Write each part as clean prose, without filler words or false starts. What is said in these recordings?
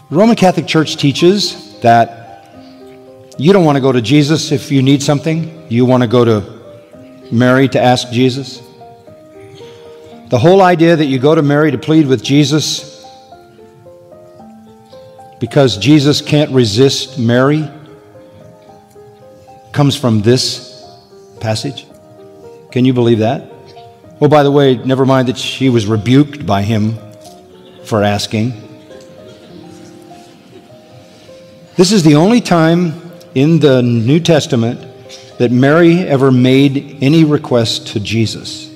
The Roman Catholic Church teaches that you don't want to go to Jesus if you need something. You want to go to Mary to ask Jesus. The whole idea that you go to Mary to plead with Jesus because Jesus can't resist Mary comes from this passage. Can you believe that? Oh, by the way, never mind that she was rebuked by him for asking. This is the only time in the New Testament that Mary ever made any request to Jesus.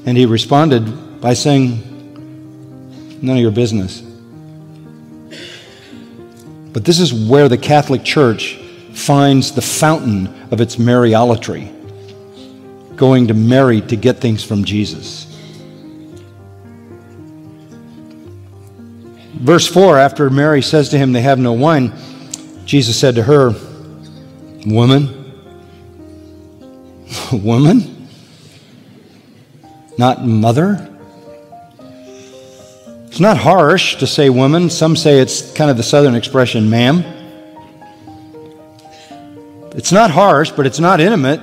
And he responded by saying, none of your business. But this is where the Catholic Church finds the fountain of its Mariolatry, going to Mary to get things from Jesus. Verse 4, after Mary says to him, they have no wine, Jesus said to her, woman, woman, not mother. It's not harsh to say woman. Some say it's kind of the southern expression, ma'am. It's not harsh, but it's not intimate.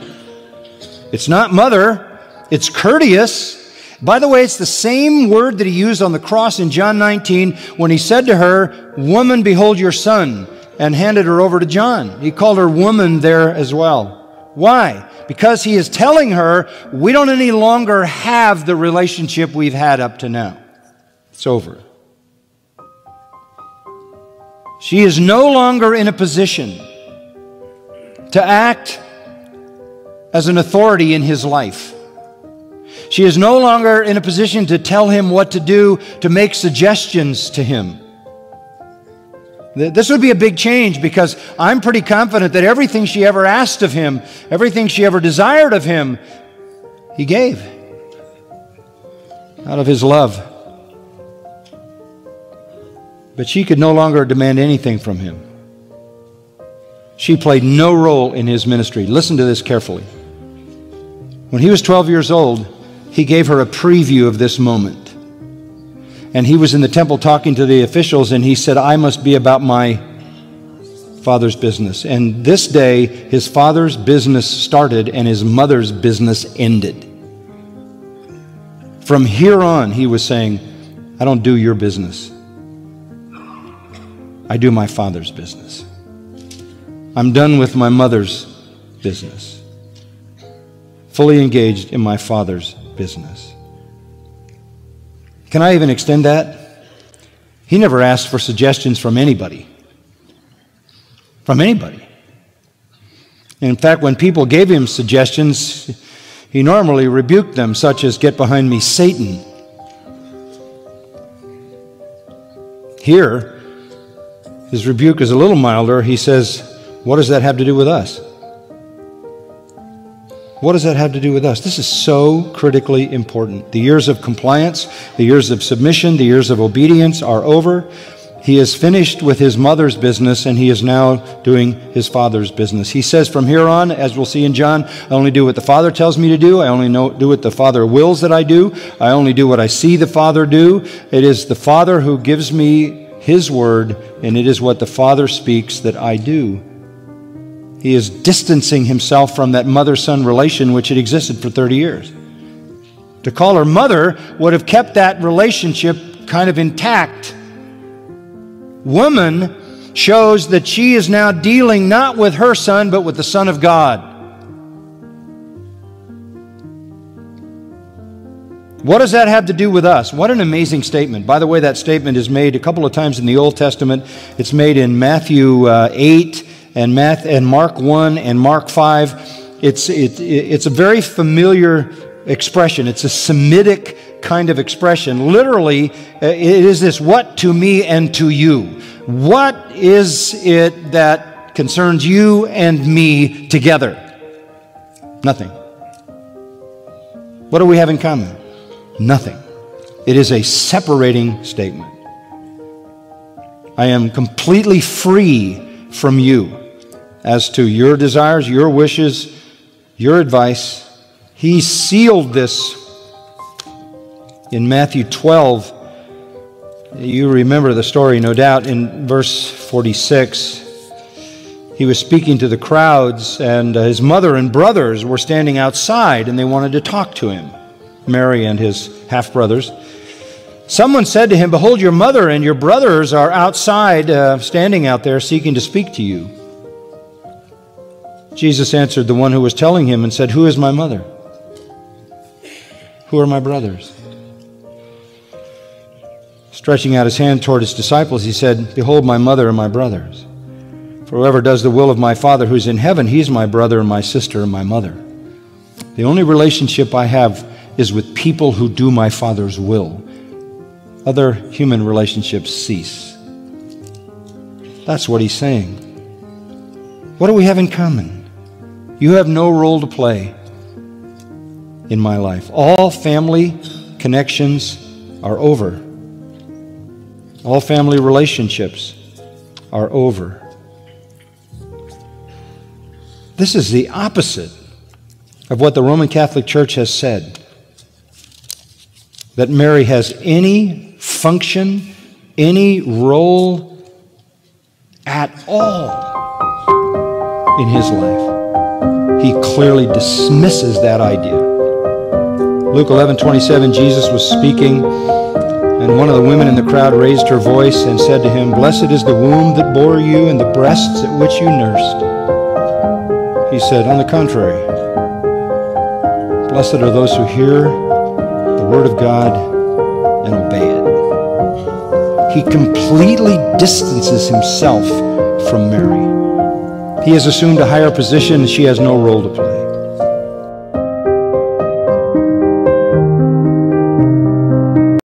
It's not mother. It's courteous. By the way, it's the same word that he used on the cross in John 19 when he said to her, woman, behold your son, and handed her over to John. He called her woman there as well. Why? Because he is telling her, we don't any longer have the relationship we've had up to now. It's over. She is no longer in a position to act as an authority in his life. She is no longer in a position to tell him what to do, to make suggestions to him. This would be a big change, because I'm pretty confident that everything she ever asked of him, everything she ever desired of him, he gave out of his love. But she could no longer demand anything from him. She played no role in his ministry. Listen to this carefully. When he was 12 years old, he gave her a preview of this moment. And he was in the temple talking to the officials, and he said, I must be about my Father's business. And this day, his father's business started and his mother's business ended. From here on, he was saying, I don't do your business. I do my Father's business. I'm done with my mother's business. Fully engaged in my Father's business. Can I even extend that? He never asked for suggestions from anybody. From anybody. In fact, when people gave him suggestions, he normally rebuked them, such as, get behind me, Satan. Here, his rebuke is a little milder. He says, what does that have to do with us? What does that have to do with us? This is so critically important. The years of compliance, the years of submission, the years of obedience are over. He is finished with his mother's business, and he is now doing his Father's business. He says from here on, as we'll see in John, I only do what the Father tells me to do. I only do what the Father wills that I do. I only do what I see the Father do. It is the Father who gives me his word, and it is what the Father speaks that I do. He is distancing himself from that mother-son relation which had existed for 30 years. To call her mother would have kept that relationship kind of intact. Woman shows that she is now dealing not with her son, but with the Son of God. What does that have to do with us? What an amazing statement. By the way, that statement is made a couple of times in the Old Testament. It's made in Matthew 8 and Mark 1 and Mark 5. It's a very familiar expression. It's a Semitic kind of expression. Literally, it is this, what to me and to you. What is it that concerns you and me together? Nothing. What do we have in common? Nothing. It is a separating statement. I am completely free from you as to your desires, your wishes, your advice. He sealed this in Matthew 12, You remember the story, no doubt, in verse 46. He was speaking to the crowds, and his mother and brothers were standing outside, and they wanted to talk to him, Mary and his half-brothers. Someone said to him, "Behold, your mother and your brothers are outside, standing out there, seeking to speak to you." Jesus answered the one who was telling him and said, "Who is my mother? Who are my brothers?" Stretching out his hand toward his disciples, he said, "Behold, my mother and my brothers. For whoever does the will of my Father who's in heaven, he's my brother and my sister and my mother. The only relationship I have is with people who do my Father's will. Other human relationships cease." That's what he's saying. What do we have in common? You have no role to play in my life. All family connections are over. All family relationships are over. This is the opposite of what the Roman Catholic Church has said, that Mary has any function, any role at all in his life. He clearly dismisses that idea. Luke 11:27, Jesus was speaking, and one of the women in the crowd raised her voice and said to him, "Blessed is the womb that bore you and the breasts at which you nursed." He said, "On the contrary, blessed are those who hear the word of God and obey it." He completely distances himself from Mary. He has assumed a higher position and she has no role to play.